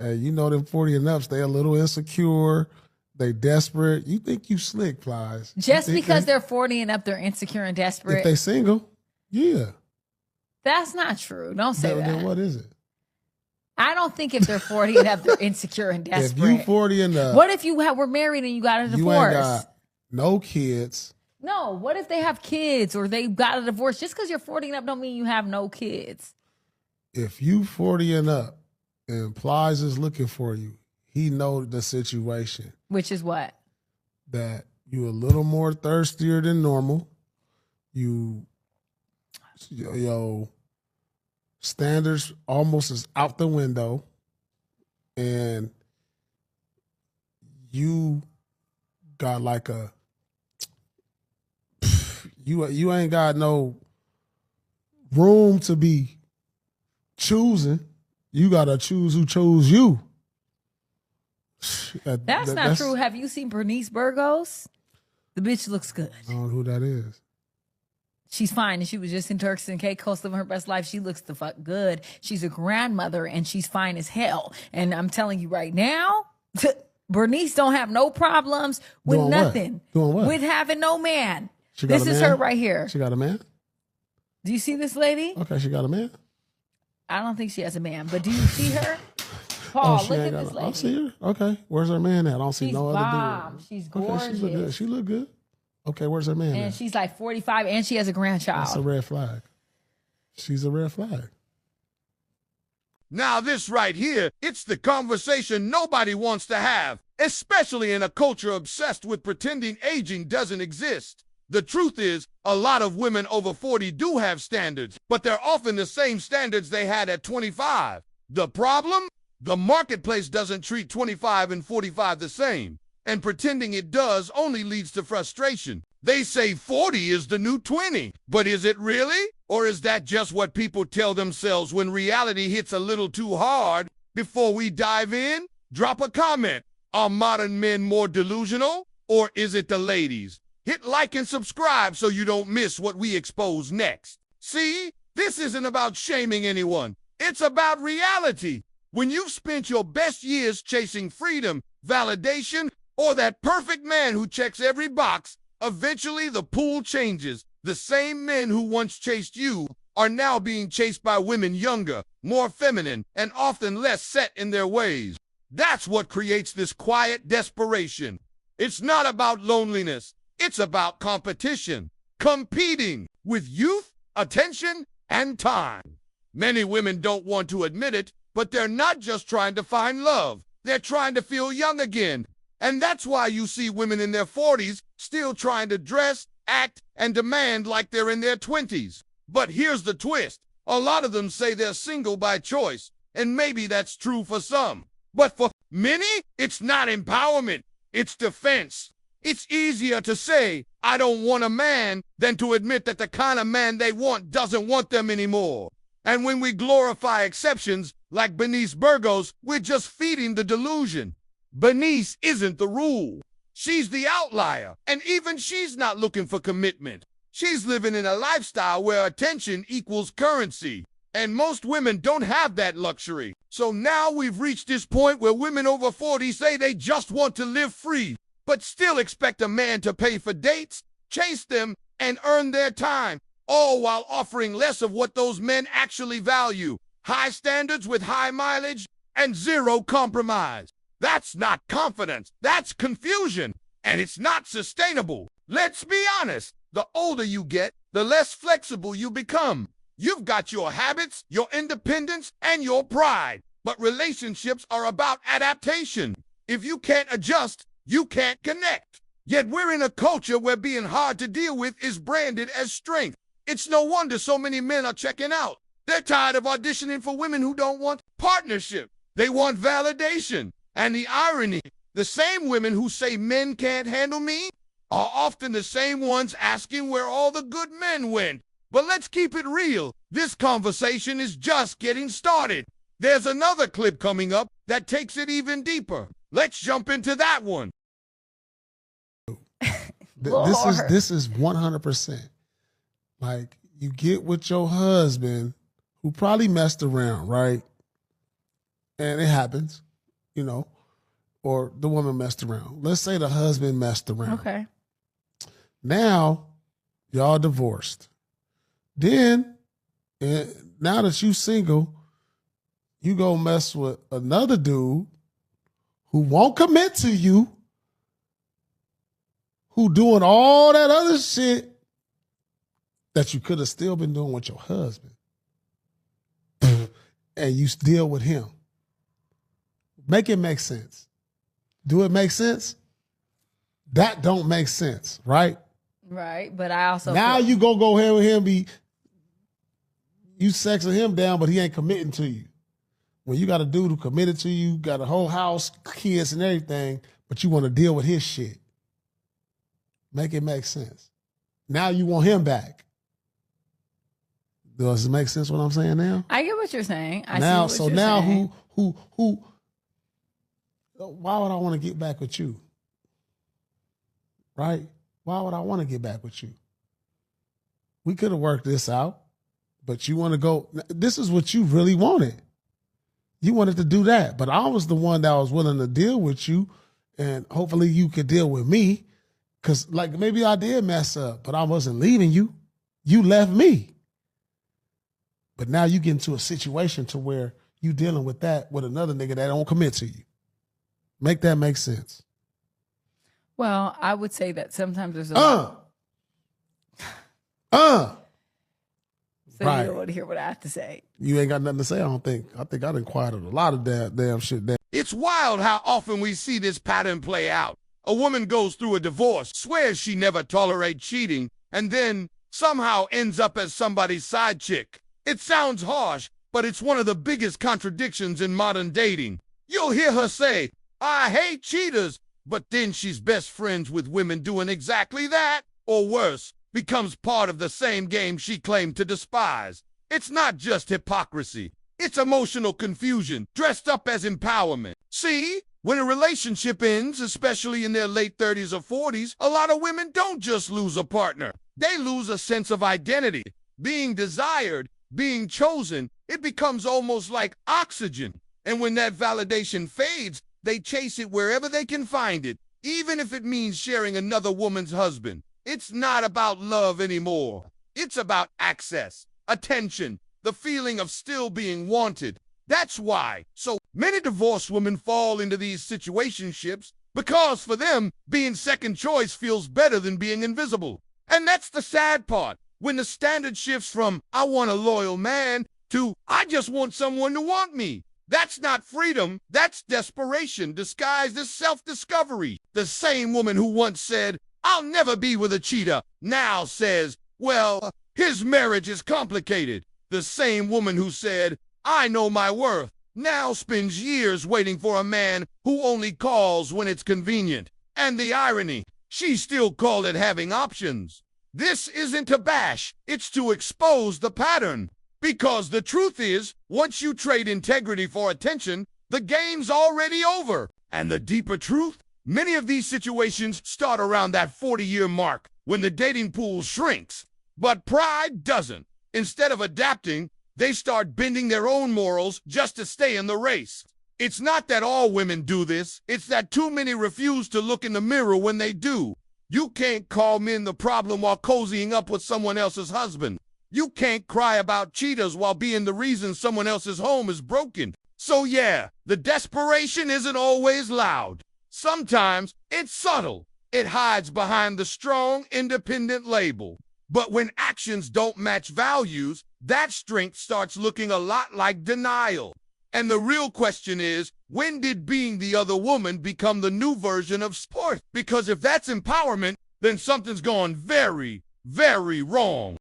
You know them 40 and ups, they a little insecure. They desperate. You think you slick, Plies. Just because they're 40 and up, they're insecure and desperate? If they single, yeah. That's not true. Don't say that. Then what is it? I don't think if they're 40 and up, they're insecure and desperate. If you 40 and up. What if you were married and you got a divorce? You ain't got no kids. No, what if they have kids or they got a divorce? Just because you're 40 and up don't mean you have no kids. If you 40 and up and Plies is looking for you, he know the situation. Which is what? That you a little more thirstier than normal. Your standards almost is out the window. And you got like you ain't got no room to be choosing. You got to choose who chose you. That's not true. Have you seen Bernice Burgos? The bitch looks good. I don't know who that is. She's fine. And she was just in Turks and Caicos living her best life. She looks the fuck good. She's a grandmother and she's fine as hell. And I'm telling you right now, Bernice don't have no problems with Doing nothing. What? Doing what? With having no man. This is her right here. She got a man? Do you see this lady? Okay, she got a man? I don't think she has a man, but do you see her? Paul, look at this lady. I see her. Okay, where's her man at? I don't see no other dude. She's gorgeous. Okay, she look good. Okay, where's her man at? And she's like 45 and she has a grandchild. That's a red flag. She's a red flag. Now this right here, it's the conversation nobody wants to have, especially in a culture obsessed with pretending aging doesn't exist. The truth is, a lot of women over 40 do have standards, but they're often the same standards they had at 25. The problem? The marketplace doesn't treat 25 and 45 the same, and pretending it does only leads to frustration. They say 40 is the new 20, but is it really? Or is that just what people tell themselves when reality hits a little too hard? Before we dive in, drop a comment. Are modern men more delusional, or is it the ladies? Hit like and subscribe so you don't miss what we expose next. See, this isn't about shaming anyone. It's about reality. When you've spent your best years chasing freedom, validation, or that perfect man who checks every box, eventually the pool changes. The same men who once chased you are now being chased by women younger, more feminine, and often less set in their ways. That's what creates this quiet desperation. It's not about loneliness. It's about competition, competing with youth, attention, and time. Many women don't want to admit it, but they're not just trying to find love. They're trying to feel young again. And that's why you see women in their 40s still trying to dress, act, and demand like they're in their 20s. But here's the twist. A lot of them say they're single by choice, and maybe that's true for some. But for many, it's not empowerment. It's defense. It's easier to say, I don't want a man, than to admit that the kind of man they want doesn't want them anymore. And when we glorify exceptions, like Bernice Burgos, we're just feeding the delusion. Bernice isn't the rule. She's the outlier, and even she's not looking for commitment. She's living in a lifestyle where attention equals currency, and most women don't have that luxury. So now we've reached this point where women over 40 say they just want to live free, but still expect a man to pay for dates, chase them, and earn their time, all while offering less of what those men actually value. High standards with high mileage and zero compromise. That's not confidence, that's confusion, and it's not sustainable. Let's be honest, the older you get, the less flexible you become. You've got your habits, your independence, and your pride, but relationships are about adaptation. If you can't adjust, you can't connect. Yet we're in a culture where being hard to deal with is branded as strength. It's no wonder so many men are checking out. They're tired of auditioning for women who don't want partnership. They want validation. And the irony, the same women who say men can't handle me are often the same ones asking where all the good men went. But let's keep it real. This conversation is just getting started. There's another clip coming up that takes it even deeper. Let's jump into that one. This is 100%. Like, you get with your husband who probably messed around, right? and it happens, you know, or the woman messed around. Let's say the husband messed around. Okay. Now, y'all divorced. Then, now that you single, you go mess with another dude who won't commit to you, who doing all that other shit that you could have still been doing with your husband. And you deal with him. Make it make sense. Do it make sense? That don't make sense, right? Right, but I also Now you go ahead with him, you sexing him down, but he ain't committing to you. When you got a dude who committed to you, got a whole house, kids and everything, but you want to deal with his shit. Make it make sense. Now you want him back. Does it make sense what I'm saying now? I get what you're saying. Now, see what you're saying. who why would I want to get back with you? Right? Why would I want to get back with you? We could have worked this out, but you want to go, this is what you really wanted. You wanted to do that, but I was the one that was willing to deal with you, and hopefully you could deal with me, because like maybe I did mess up, but I wasn't leaving you. You left me. But now you get into a situation to where you dealing with that with another nigga that don't commit to you. Make that make sense. Well, I would say that sometimes there's a So right. you don't want to hear what I have to say. You ain't got nothing to say, I don't think. I think I done quieted a lot of damn shit down. It's wild how often we see this pattern play out. A woman goes through a divorce, swears she never tolerates cheating, and then somehow ends up as somebody's side chick. It sounds harsh, but it's one of the biggest contradictions in modern dating. You'll hear her say, "I hate cheaters," but then she's best friends with women doing exactly that, or worse, becomes part of the same game she claimed to despise. It's not just hypocrisy. It's emotional confusion dressed up as empowerment. See, when a relationship ends, especially in their late 30s or 40s, a lot of women don't just lose a partner. They lose a sense of identity. Being desired, being chosen, it becomes almost like oxygen. And when that validation fades, they chase it wherever they can find it, even if it means sharing another woman's husband. It's not about love anymore. It's about access, attention, the feeling of still being wanted. That's why so many divorced women fall into these situationships, because for them, being second choice feels better than being invisible. And that's the sad part. When the standard shifts from, "I want a loyal man," to, "I just want someone to want me." That's not freedom, that's desperation disguised as self-discovery. The same woman who once said, "I'll never be with a cheater," now says, "Well, his marriage is complicated." The same woman who said, "I know my worth," now spends years waiting for a man who only calls when it's convenient. And the irony, she still called it having options. This isn't to bash, it's to expose the pattern. Because the truth is, once you trade integrity for attention, the game's already over. And the deeper truth, many of these situations start around that 40-year mark when the dating pool shrinks. But pride doesn't. Instead of adapting, they start bending their own morals just to stay in the race. It's not that all women do this, it's that too many refuse to look in the mirror when they do. You can't call men the problem while cozying up with someone else's husband. You can't cry about cheaters while being the reason someone else's home is broken. So yeah, the desperation isn't always loud. Sometimes it's subtle. It hides behind the strong, independent label. But when actions don't match values, that strength starts looking a lot like denial. And the real question is, when did being the other woman become the new version of sport? Because if that's empowerment, then something's gone very, very wrong.